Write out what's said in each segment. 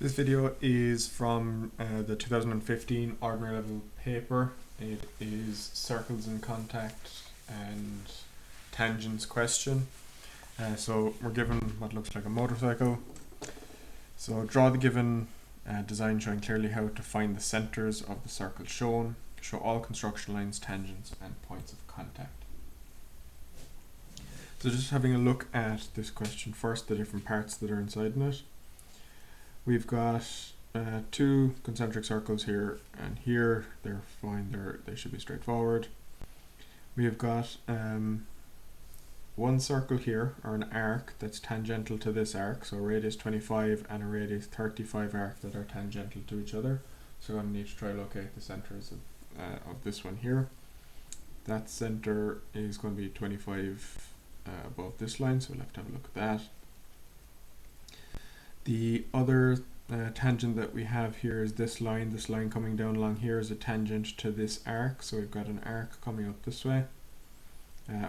This video is from the 2015 ordinary level paper. It is circles in contact and tangents question. So we're given what looks like a motorcycle. So draw the given design showing clearly how to find the centers of the circle shown. Show all construction lines, tangents and points of contact. So just having a look at this question first, the different parts that are inside in it. We've got two concentric circles here and here. They're fine, they should be straightforward. We've got one circle here, or an arc, that's tangential to this arc, so a radius 25 and a radius 35 arc that are tangential to each other. So I'm going to need to try to locate the centers of this one here. That center is going to be 25 above this line, so we'll have to have a look at that. The other tangent that we have here is this line. This line coming down along here is a tangent to this arc, so we've got an arc coming up this way,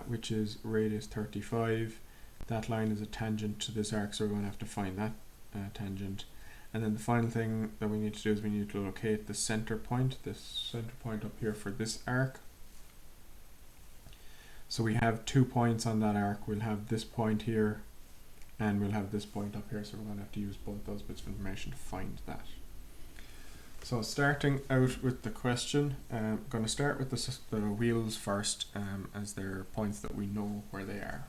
which is radius 35. That line is a tangent to this arc, so we're going to have to find that tangent. And then the final thing that we need to do is we need to locate the center point, this center point up here for this arc. So we have 2 points on that arc. We'll have this point here and we'll have this point up here, so we're going to have to use both those bits of information to find that. So starting out with the question, I'm going to start with the wheels first, as they're points that we know where they are.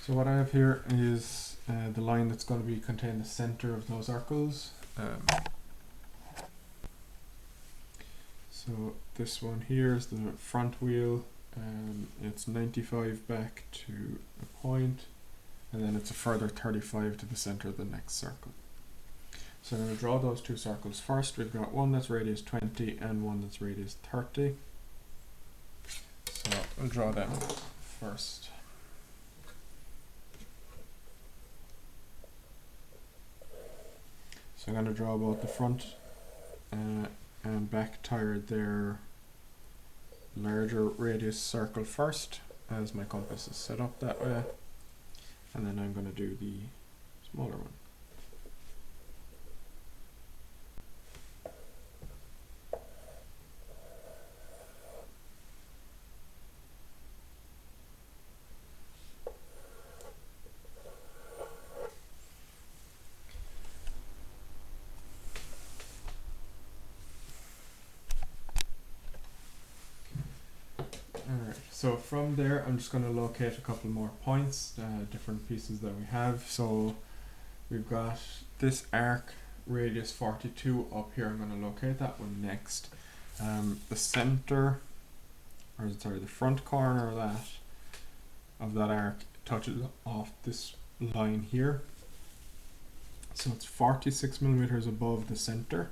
So what I have here is the line that's going to contain the center of those circles. So this one here is the front wheel, it's 95 back to a point, and then it's a further 35 to the center of the next circle. So I'm going to draw those two circles first. We've got one that's radius 20 and one that's radius 30. So we'll draw them first. So I'm going to draw both the front and back tire, their larger radius circle first, as my compass is set up that way, and then I'm going to do the smaller one. So from there, I'm just going to locate a couple more points, different pieces that we have. So we've got this arc, radius 42 up here. I'm going to locate that one next. The center, or sorry, the front corner of that arc touches off this line here. So it's 46 millimeters above the center.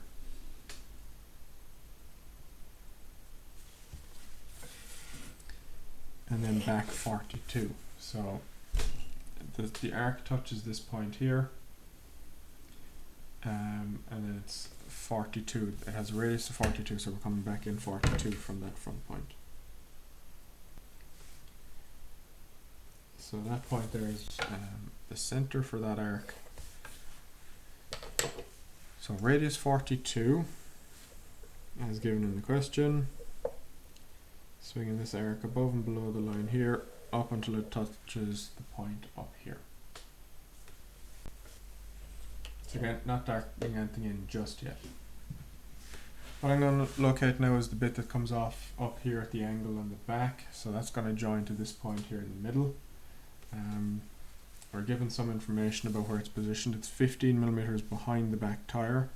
And then back 42. So the arc touches this point here, and then it's 42. It has a radius of 42, so we're coming back in 42 from that front point. So that point there is the center for that arc. So radius 42, as given in the question. Swinging this arc above and below the line here, up until it touches the point up here. So again, not darkening anything in just yet. What I'm going to locate now is the bit that comes off up here at the angle on the back. So that's going to join to this point here in the middle. We're given some information about where it's positioned. It's 15 millimeters behind the back tire.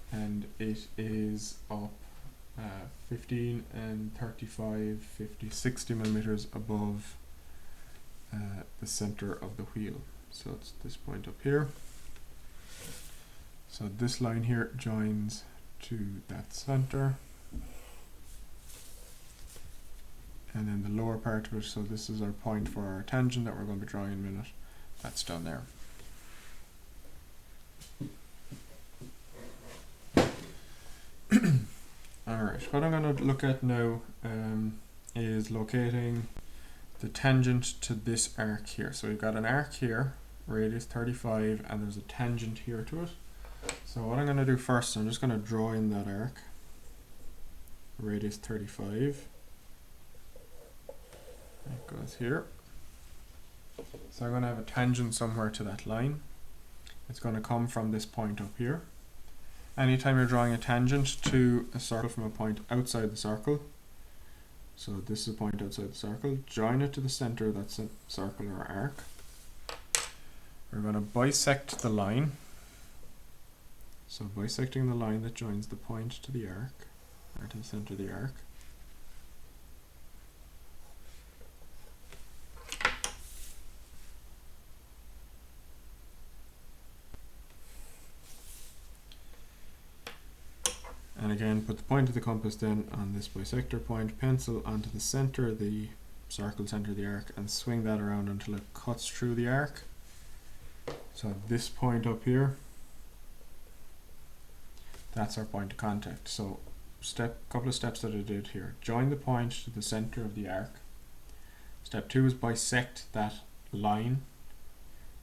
And it is up 15 and 35, 50, 60 millimeters above the center of the wheel. So it's this point up here. So this line here joins to that center. And then the lower part of it, so this is our point for our tangent that we're going to be drawing in a minute. That's down there. Alright, Right, what I'm going to look at now is locating the tangent to this arc here. So we've got an arc here, radius 35, and there's a tangent here to it. So what I'm going to do first, I'm just going to draw in that arc, radius 35. It goes here. So I'm going to have a tangent somewhere to that line. It's going to come from this point up here. Anytime you're drawing a tangent to a circle from a point outside the circle, so this is a point outside the circle, join it to the center of that circle or arc. We're going to bisect the line. So bisecting the line that joins the point to the arc, or to the center of the arc. And again, put the point of the compass then on this bisector point, pencil onto the center of the circle, center of the arc, and swing that around until it cuts through the arc. So this point up here, that's our point of contact. So couple of steps that I did here. Join the point to the center of the arc. Step 2 is bisect that line.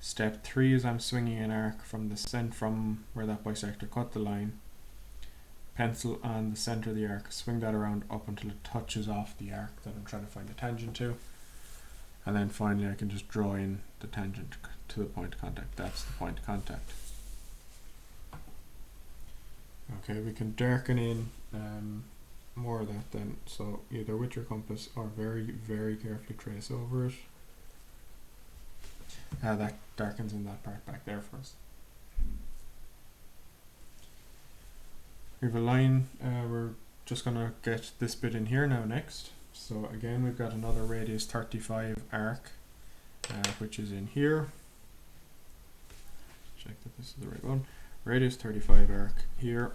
Step 3 is I'm swinging an arc from where that bisector cut the line. Pencil on the center of the arc, swing that around up until it touches off the arc that I'm trying to find the tangent to. And then finally I can just draw in the tangent to the point of contact. That's the point of contact. Okay, we can darken in more of that then. So either with your compass or very, very carefully trace over it. That darkens in that part back there for us. We have a line, we're just going to get this bit in here now next. So again, we've got another radius 35 arc, which is in here. Check that this is the right one. Radius 35 arc here.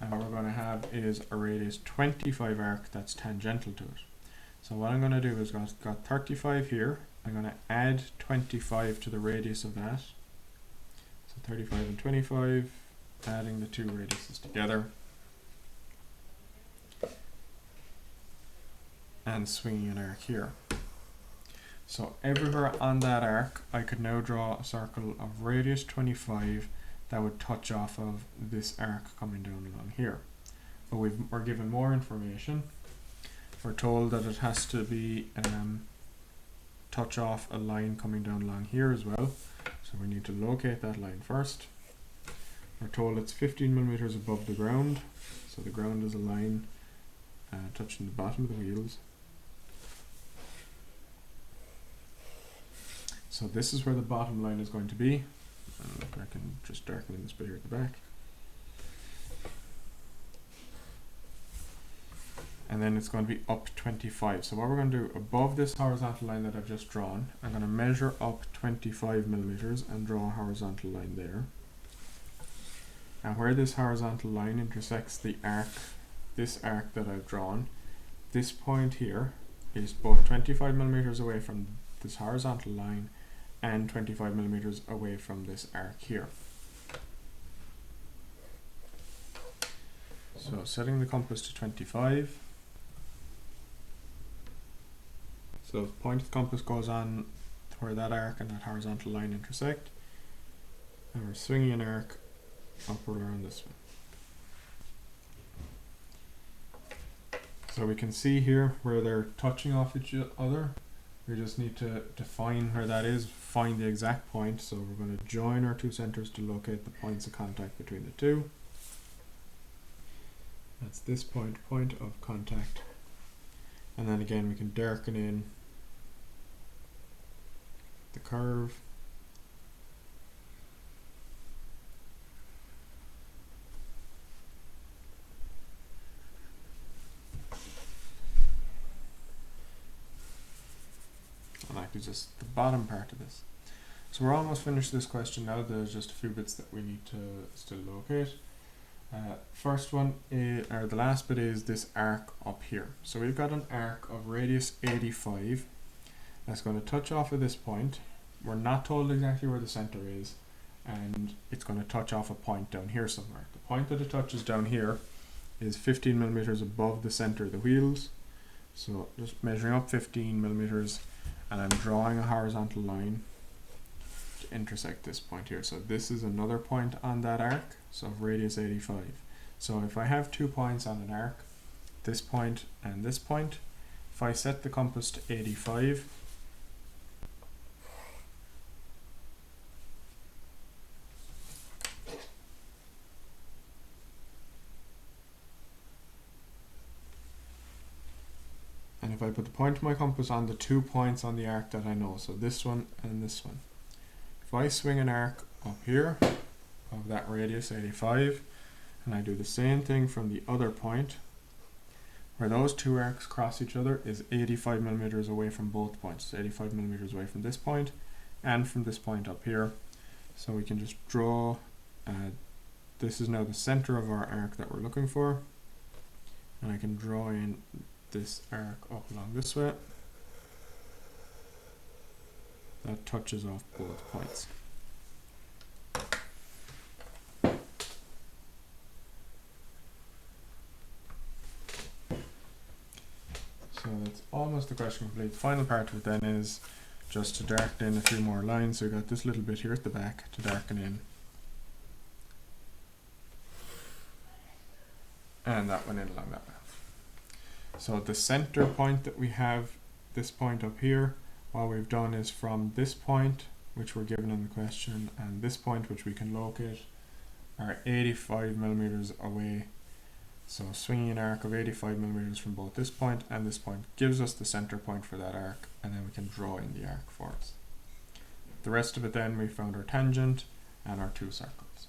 And what we're going to have is a radius 25 arc that's tangential to it. So what I'm going to do is got 35 here. I'm going to add 25 to the radius of that. 35 and 25, adding the two radiuses together and swinging an arc here. So everywhere on that arc I could now draw a circle of radius 25 that would touch off of this arc coming down along here. But we're given more information. We're told that it has to be touch off a line coming down along here as well. So we need to locate that line first. We're told it's 15 millimeters above the ground. So the ground is a line touching the bottom of the wheels. So this is where the bottom line is going to be. I can just darken in this bit here at the back. And then it's going to be up 25. So what we're going to do, above this horizontal line that I've just drawn, I'm going to measure up 25 millimeters and draw a horizontal line there. And where this horizontal line intersects the arc, this arc that I've drawn, this point here is both 25 millimeters away from this horizontal line and 25 millimeters away from this arc here. So setting the compass to 25. So the point of the compass goes on to where that arc and that horizontal line intersect. And we're swinging an arc upward around this one. So we can see here where they're touching off each other. We just need to define where that is, find the exact point. So we're going to join our two centers to locate the points of contact between the two. That's this point of contact. And then again we can darken in the curve. And actually just the bottom part of this. So we're almost finished this question now. There's just a few bits that we need to still locate. First one is, or the last bit is this arc up here. So we've got an arc of radius 85 that's going to touch off of this point. We're not told exactly where the center is, and it's going to touch off a point down here somewhere. The point that it touches down here is 15 millimeters above the center of the wheels. So just measuring up 15 millimeters, and I'm drawing a horizontal line to intersect this point here. So this is another point on that arc, so radius 85. So if I have 2 points on an arc, this point and this point, if I set the compass to 85, and if I put the point of my compass on the 2 points on the arc that I know, so this one and this one, if I swing an arc up here of that radius 85, and I do the same thing from the other point, where those 2 arcs cross each other is 85 millimeters away from both points. It's 85 millimeters away from this point and from this point up here. So we can just draw, this is now the center of our arc that we're looking for, and I can draw in this arc up along this way. That touches off both points. So that's almost the question complete. The final part of it then is just to darken in a few more lines. So we've got this little bit here at the back to darken in. And that one in along that way. So the center point that we have, this point up here, what we've done is from this point, which we're given in the question, and this point, which we can locate, are 85 millimeters away. So swinging an arc of 85 millimeters from both this point and this point gives us the center point for that arc, and then we can draw in the arc for us. The rest of it then, we found our tangent and our 2 circles.